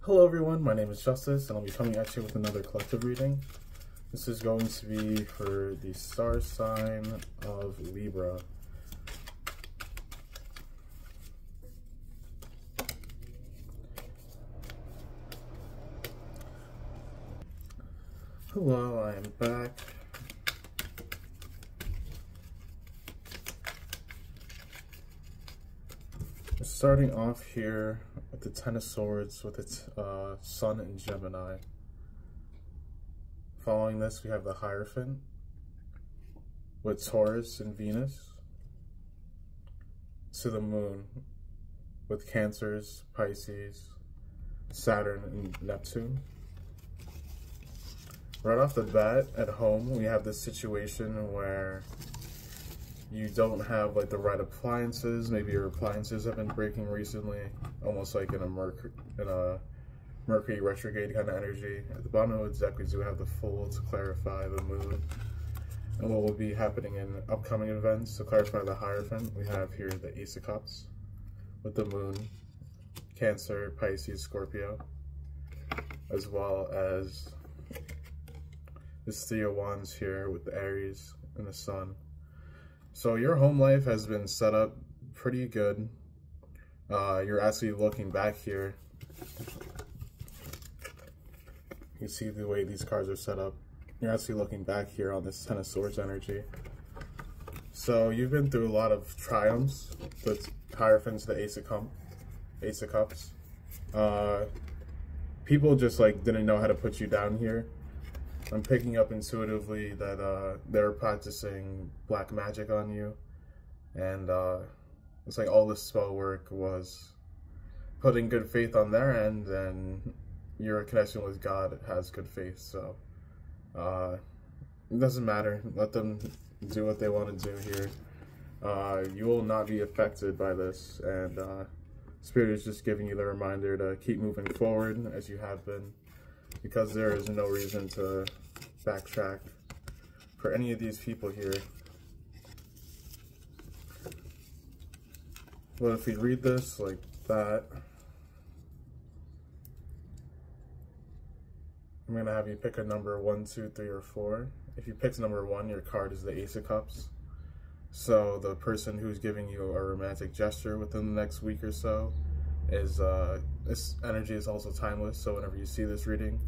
Hello everyone, my name is Justice and I'll be coming at you with another collective reading. This is going to be for the star sign of Libra. Hello, I am back. Starting off here with the Ten of Swords with its Sun in Gemini. Following this, we have the Hierophant with Taurus and Venus. To the Moon with Cancers, Pisces, Saturn, and Neptune. Right off the bat, at home, we have this situation where you don't have like the right appliances. Maybe your appliances have been breaking recently, almost like in a Mercury retrograde kind of energy. At the bottom of the deck, we do have the Fool to clarify the mood and what will be happening in upcoming events. To clarify the Hierophant, we have here the Ace of Cups with the Moon, Cancer, Pisces, Scorpio, as well as this Three of Wands here with the Aries and the Sun. So your home life has been set up pretty good. You're actually looking back here. You see the way these cards are set up. You're actually looking back here on this Ten of Swords energy. So you've been through a lot of triumphs. The Hierophant's the Ace of Cups. People just like didn't know how to put you down here. I'm picking up intuitively that they're practicing black magic on you, and it's like all the spell work was putting good faith on their end, and your connection with God has good faith. So it doesn't matter. Let them do what they want to do here. You will not be affected by this, and Spirit is just giving you the reminder to keep moving forward as you have been, because there is no reason to backtrack for any of these people here. But if we read this like that, I'm going to have you pick a number 1, 2, 3, or 4. If you picked number 1, your card is the Ace of Cups. So the person who's giving you a romantic gesture within the next week or so is, this energy is also timeless. So whenever you see this reading,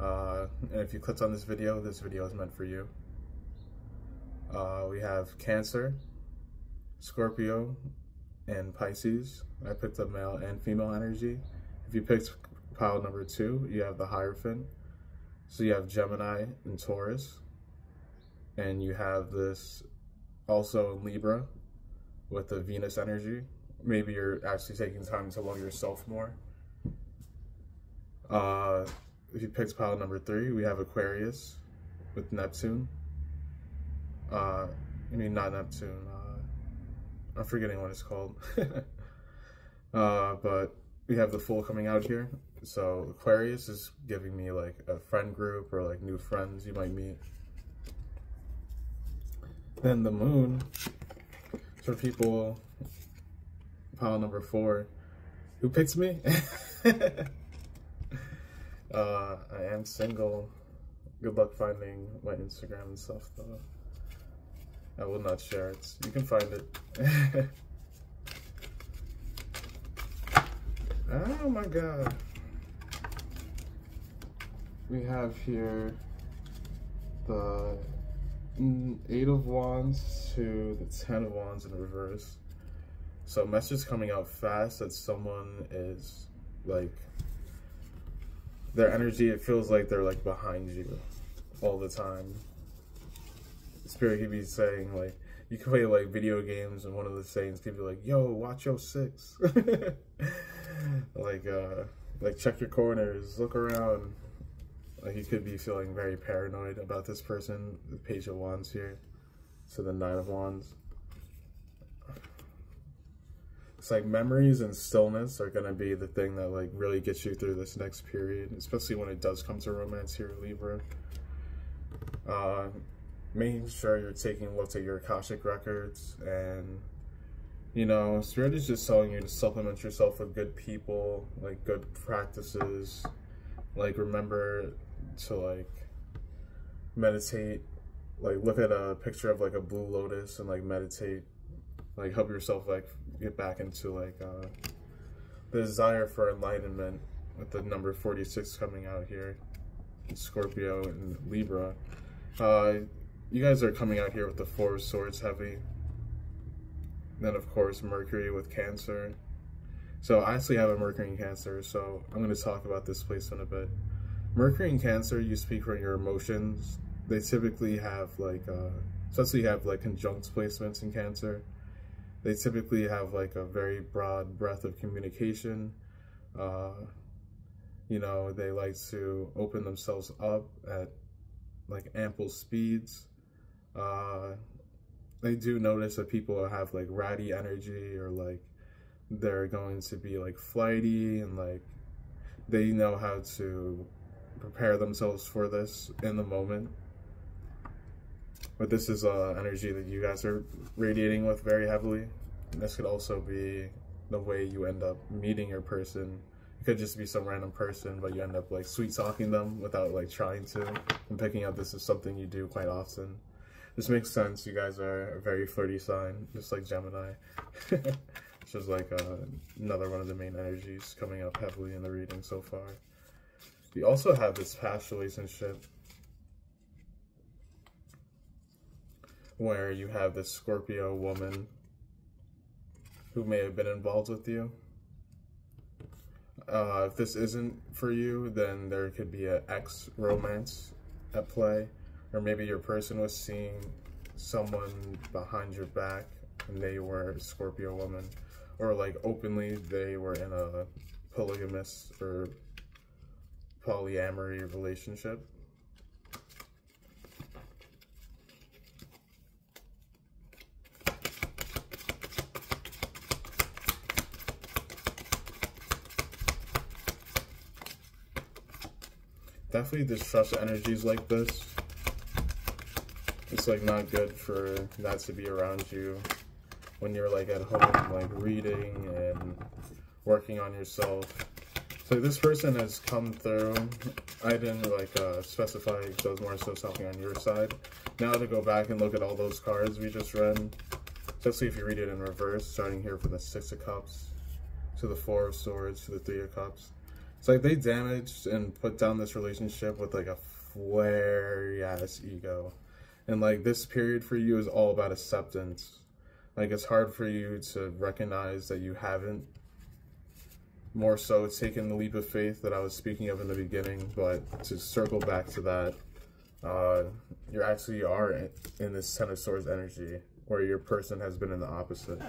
and if you clicked on this video is meant for you. We have Cancer, Scorpio, and Pisces. I picked up male and female energy. If you picked pile number 2, you have the Hierophant. So you have Gemini and Taurus. And you have this also in Libra with the Venus energy. Maybe you're actually taking time to love yourself more. If you picked pile number 3, we have Aquarius with Neptune. Not Neptune. I'm forgetting what it's called. But we have the Fool coming out here. So Aquarius is giving me like a friend group or like new friends you might meet. Then the Moon, for people, pile number 4, who picked me? I am single. Good luck finding my Instagram and stuff, though. I will not share it. You can find it. Oh my god. We have here the 8 of Wands to the 10 of Wands in reverse. So message coming out fast that someone is like, their energy, it feels like they're like behind you all the time. Spirit could be saying like, you can play like video games and one of the sayings could be like, yo, watch your 6. like check your corners, look around. Like you could be feeling very paranoid about this person. The Page of Wands here to the 9 of Wands. It's like memories and stillness are going to be the thing that like really gets you through this next period, especially when it does come to romance here, Libra. Making sure you're taking looks at your Akashic records and You know, Spirit is just telling you to supplement yourself with good people, like good practices. Like, remember to like meditate, like look at a picture of like a blue lotus and like meditate, like help yourself like get back into like the desire for enlightenment, with the number 46 coming out here, Scorpio and Libra. You guys are coming out here with the Four of Swords heavy. Then of course Mercury with Cancer. So I actually have a Mercury in Cancer, so I'm going to talk about this placement a bit. Mercury in Cancer, you speak from your emotions. They typically have like, especially have like conjunct placements in Cancer. They typically have like a very broad breadth of communication. You know, they like to open themselves up at like ample speeds. They do notice that people have like ratty energy, or like they're going to be like flighty, and like they know how to prepare themselves for this in the moment. But this is energy that you guys are radiating with very heavily. And this could also be the way you end up meeting your person. It could just be some random person, but you end up like sweet talking them without like trying to. I'm picking up this is something you do quite often. This makes sense. You guys are a very flirty sign, just like Gemini. Which is like another one of the main energies coming up heavily in the reading so far. We also have this past relationship where you have this Scorpio woman who may have been involved with you. If this isn't for you, then there could be an ex romance at play, or maybe your person was seeing someone behind your back and they were a Scorpio woman, or like openly they were in a polygamous or polyamory relationship. Definitely distrust energies like this. It's like not good for that to be around you when you're like at home, like reading and working on yourself. So this person has come through. I didn't like specify, because I was more so talking on your side. Now to go back and look at all those cards we just read, especially if you read it in reverse, starting here from the Six of Cups to the Four of Swords to the Three of Cups. It's like they damaged and put down this relationship with like a flare ass ego. And like this period for you is all about acceptance. Like it's hard for you to recognize that you haven't more so taken the leap of faith that I was speaking of in the beginning. But to circle back to that, you actually are in this Ten of Swords energy, where your person has been in the opposite.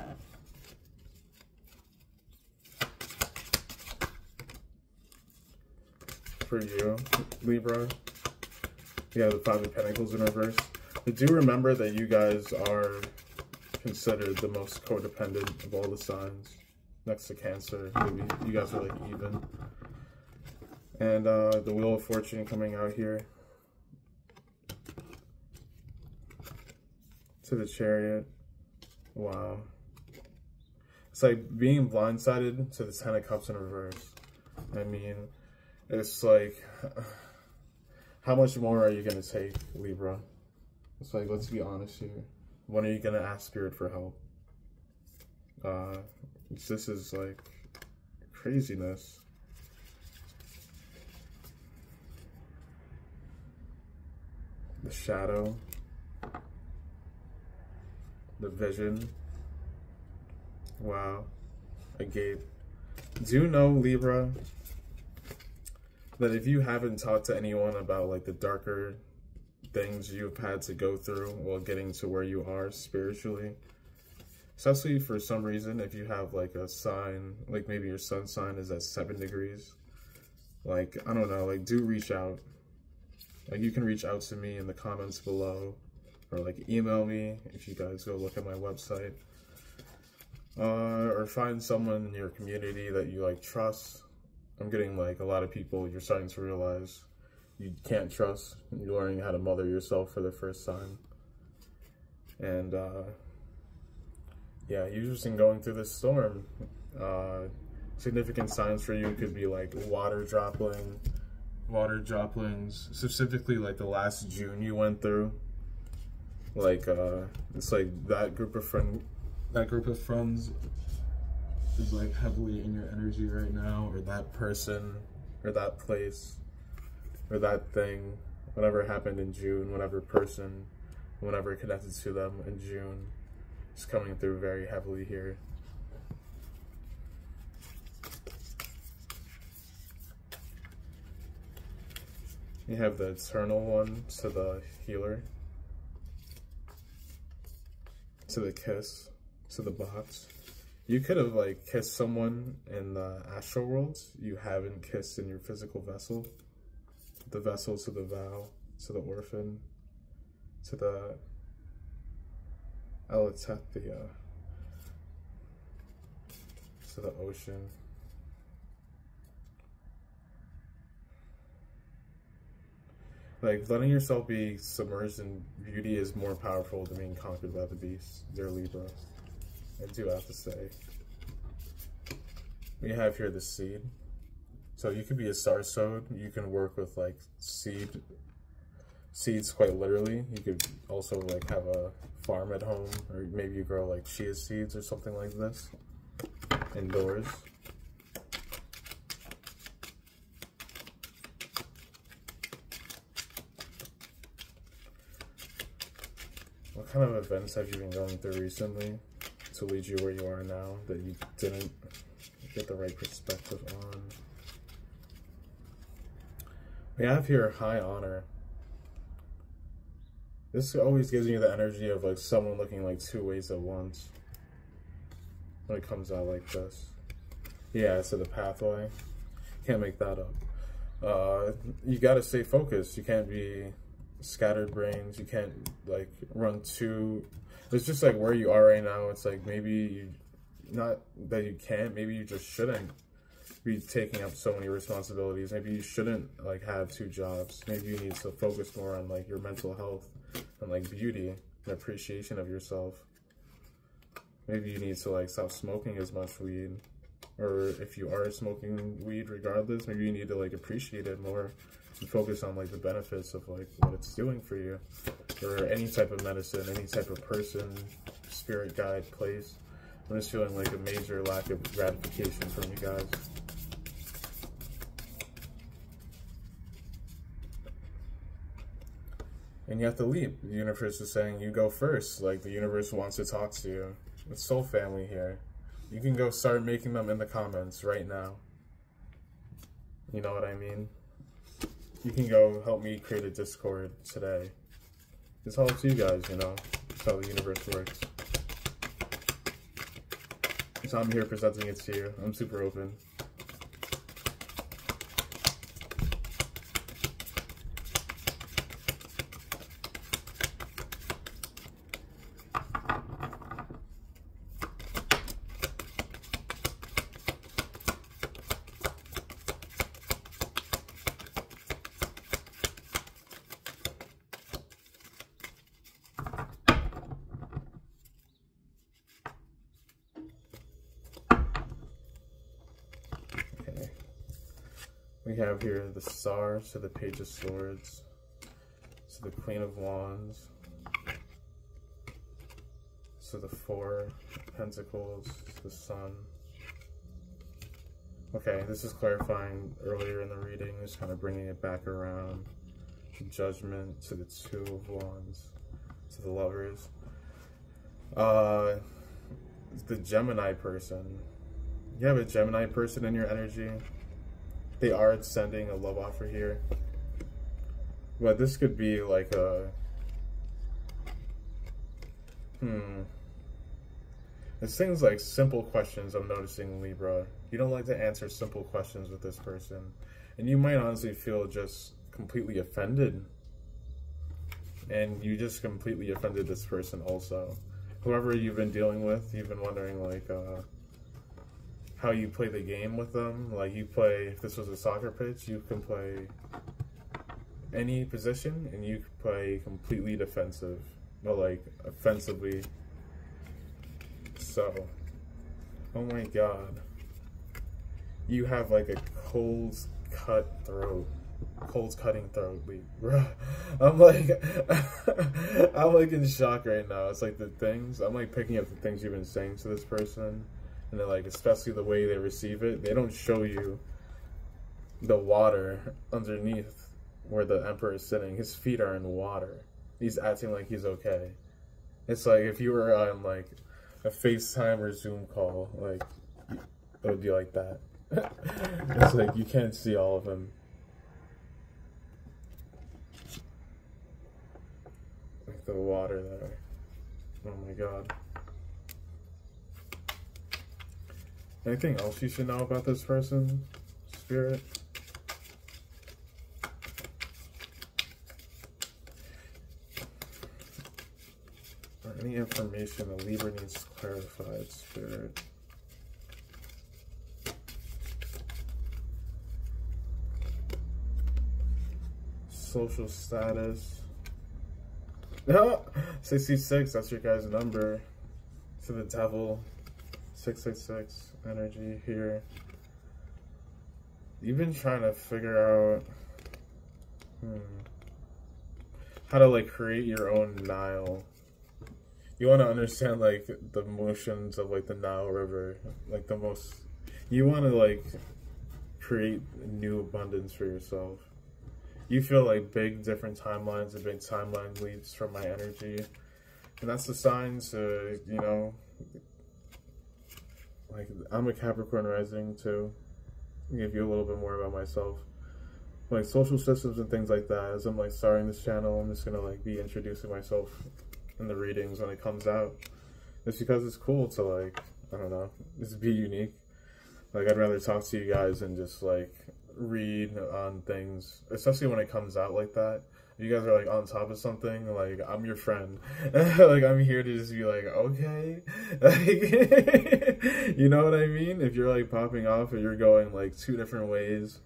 For you, Libra, you have the Five of Pentacles in reverse. But do remember that you guys are considered the most codependent of all the signs, next to Cancer. Maybe you guys are like even. And the Wheel of Fortune coming out here to the Chariot. Wow. It's like being blindsided to the Ten of Cups in reverse. I mean, it's like, how much more are you going to take, Libra? It's like, let's be honest here. When are you going to ask Spirit for help? This is like craziness. The Shadow. The Vision. Wow. A Gate. Do you know, Libra, that if you haven't talked to anyone about like the darker things you've had to go through while getting to where you are spiritually, especially for some reason, if you have like a sign, like maybe your sun sign is at 7 degrees, like, I don't know, like do reach out. Like you can reach out to me in the comments below, or like email me if you guys go look at my website, or find someone in your community that you like trust. I'm getting like a lot of people you're starting to realize you can't trust. You're learning how to mother yourself for the first time. And yeah, you've just been going through this storm. Significant signs for you could be like water droplings, specifically like the last June you went through. Like it's like that group of friends is like heavily in your energy right now, or that person, or that place, or that thing, whatever happened in June, whatever person, whatever connected to them in June, is coming through very heavily here. You have the eternal one, to the healer, to the kiss, to the box. You could have like kissed someone in the astral worlds you haven't kissed in your physical vessel. The vessel to the vow, to the orphan, to the Aletheia, to the ocean. Like, letting yourself be submerged in beauty is more powerful than being conquered by the beast, dear Libra. I do have to say. We have here the seed. So you could be a star sowed. You can work with like seeds quite literally. You could also like have a farm at home, or maybe you grow like chia seeds or something like this indoors. What kind of events have you been going through recently to lead you where you are now that you didn't get the right perspective on? We have here high honor. This always gives you the energy of like someone looking like two ways at once when it comes out like this. Yeah, so the pathway. Can't make that up. You gotta stay focused. You can't be scattered brains. You can't like run too. It's just like where you are right now. It's like maybe you, not that you can't, maybe you just shouldn't be taking up so many responsibilities. Maybe you shouldn't like have two jobs. Maybe you need to focus more on like your mental health and like beauty and appreciation of yourself. Maybe you need to like stop smoking as much weed, or if you are smoking weed regardless, maybe you need to like appreciate it more and focus on like the benefits of like what it's doing for you, or any type of medicine, any type of person, spirit guide, place. I'm just feeling like a major lack of gratification from you guys. And you have to leap. The universe is saying you go first. Like the universe wants to talk to you. It's soul family here. You can go start making them in the comments right now. You know what I mean? You can go help me create a Discord today. It's all up to you guys, you know. That's how the universe works. So I'm here presenting it to you. I'm super open. We have here the Star, to the Page of Swords, to the Queen of Wands, to the Four of Pentacles, to the Sun. Okay, this is clarifying earlier in the reading, just kind of bringing it back around. Judgment, to the Two of Wands, to the Lovers. The Gemini person. You have a Gemini person in your energy. They are sending a love offer here. But this could be like a... It's things like simple questions I'm noticing, Libra. You don't like to answer simple questions with this person. And you might honestly feel just completely offended. And you just completely offended this person also. Whoever you've been dealing with, you've been wondering like... how you play the game with them. Like you play, if this was a soccer pitch, you can play any position and you can play completely defensive, but like offensively So, oh my god. You have like a cold cutting throat, Libra. I'm like, I'm like in shock right now. It's like the things, I'm like picking up the things you've been saying to this person, and then like, especially the way they receive it, they don't show you the water underneath where the Emperor is sitting. His feet are in water. He's acting like he's okay. It's like if you were on like a FaceTime or Zoom call, like, it would be like that. It's like you can't see all of him. Like the water there. Oh my god. Anything else you should know about this person, Spirit? Or any information that Libra needs clarified, Spirit? Social status. No, 66, that's your guy's number. To the devil. 666 energy here. You've been trying to figure out how to like create your own Nile. You want to understand like the motions of like the Nile River, like the most. You want to like create new abundance for yourself. You feel like big different timelines and big timeline leads from my energy. And that's the signs, you know, like I'm a Capricorn rising too. I'll give you a little bit more about myself. Like social systems and things like that. As I'm like starting this channel, I'm just gonna like be introducing myself in the readings when it comes out. It's because it's cool to like, I don't know, just be unique. Like I'd rather talk to you guys and just like read on things, especially when it comes out like that. You guys are like on top of something, like I'm your friend. Like I'm here to just be like, okay. Like, you know what I mean? If you're like popping off and you're going like two different ways,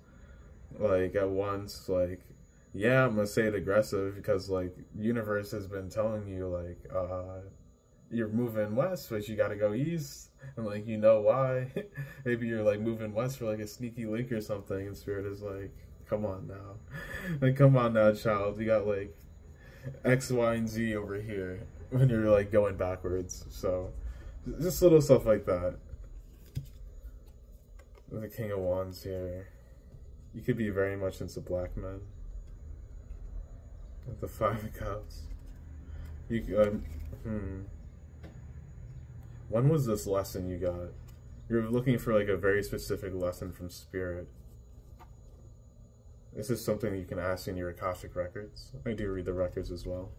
like at once, like, yeah, I'm gonna say it aggressive because like universe has been telling you like, you're moving west, but you gotta go east. And like, you know why? Maybe you're like moving west for like a sneaky link or something, and Spirit is like, come on now. Like, come on now, child. You got like X, Y, and Z over here when you're like going backwards. So just little stuff like that. The King of Wands here. You could be very much into black men. With the Five of Cups. You When was this lesson you got? You're looking for like a very specific lesson from Spirit. This is something you can ask in your Akashic records. I do read the records as well.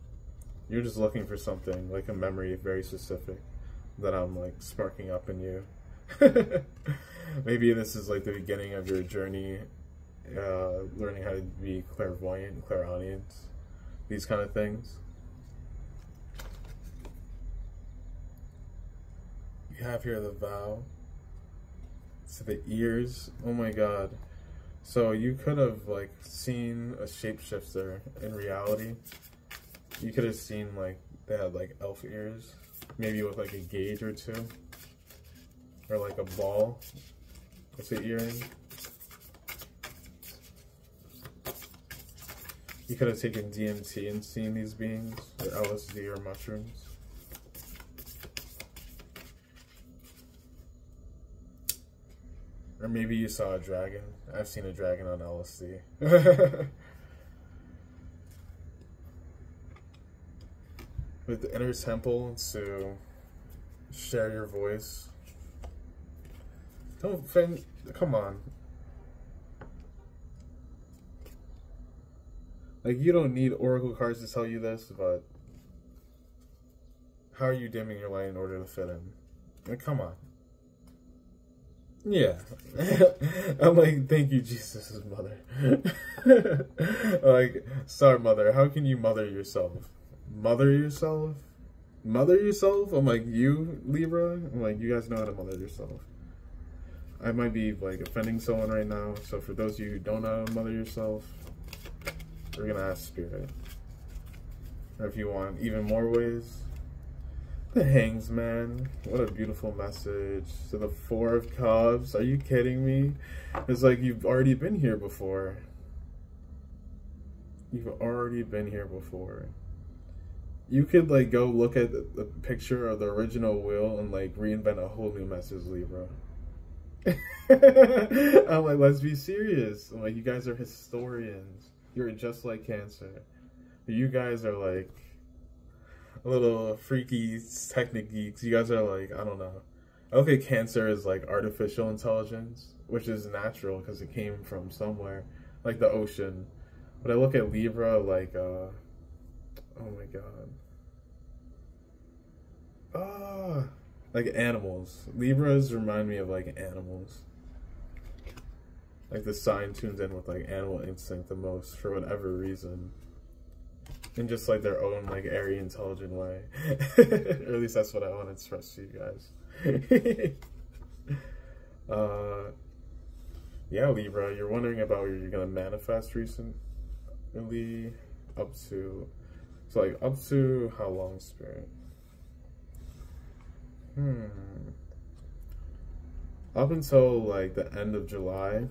You're just looking for something, like a memory very specific that I'm like sparking up in you. Maybe this is like the beginning of your journey, learning how to be clairvoyant, clairaudient, these kind of things. You have here the vow to the ears. Oh my god. So you could have like seen a shapeshifter in reality. You could have seen like they had like elf ears, maybe with like a gauge or two, or like a ball with the earring. You could have taken DMT and seen these beings, or LSD or mushrooms. Or maybe you saw a dragon. I've seen a dragon on LSD. With the inner temple to share your voice. Don't offend. Come on. Like, you don't need oracle cards to tell you this, but how are you dimming your light in order to fit in? Like, come on. Yeah. I'm like, thank you, Jesus' mother. Like, sorry, mother. How can you mother yourself? Mother yourself? Mother yourself? I'm like, you, Libra? I'm like, you guys know how to mother yourself. I might be, like, offending someone right now. So for those of you who don't know how to mother yourself, we're going to ask Spirit. Or if you want even more ways, The Hangs, man. What a beautiful message. To the Four of Cups. Are you kidding me? It's like you've already been here before. You've already been here before. You could like go look at the picture of the original wheel and like reinvent a whole new message, Libra. I'm like, let's be serious. I'm like, you guys are historians. You're just like Cancer. You guys are like a little freaky technic geeks. You guys are like, I don't know. I look at Cancer as like artificial intelligence, which is natural because it came from somewhere, like the ocean. But I look at Libra like, oh my god. Like animals. Libras remind me of like animals. Like the sign tunes in with like animal instinct the most for whatever reason. In just like their own like airy, intelligent way. Or at least that's what I want to express to you guys. Yeah, Libra, you're wondering about what you're gonna manifest recently. Up to how long, Spirit? Up until like the end of July,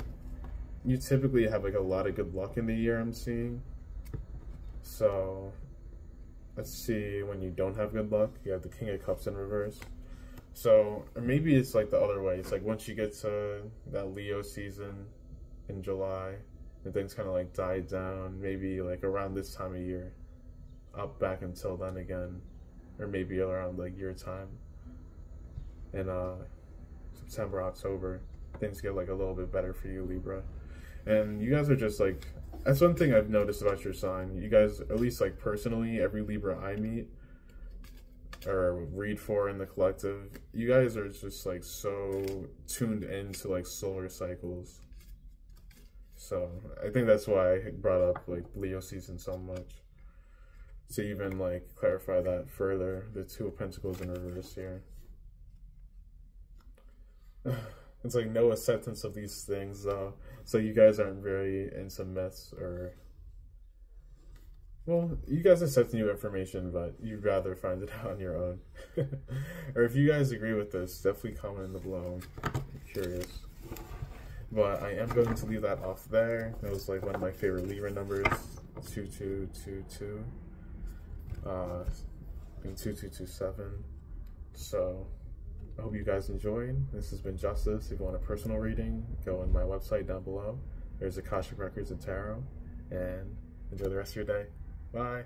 you typically have like a lot of good luck in the year, I'm seeing. So let's see, when you don't have good luck, you have the King of Cups in reverse. So, or maybe it's like the other way. It's like once you get to that Leo season in July, and things kind of like die down, maybe like around this time of year, up back until then again, or maybe around like year time. In September, October, things get like a little bit better for you, Libra. And you guys are just like, that's one thing I've noticed about your sign. You guys, at least like personally, every Libra I meet or read for in the collective, you guys are just like so tuned into like solar cycles. So I think that's why I brought up like Leo season so much, to even like clarify that further. The Two of Pentacles in reverse here. It's like no acceptance of these things though. So you guys aren't very into myths, or, well, you guys accept new information, but you'd rather find it out on your own. Or if you guys agree with this, definitely comment in the below. I'm curious. But I am going to leave that off there. That was like one of my favorite Libra numbers, 2222, and 2227. So I hope you guys enjoyed. This has been Justice. If you want a personal reading, go on my website down below. There's Akashic Records and Tarot. And enjoy the rest of your day. Bye.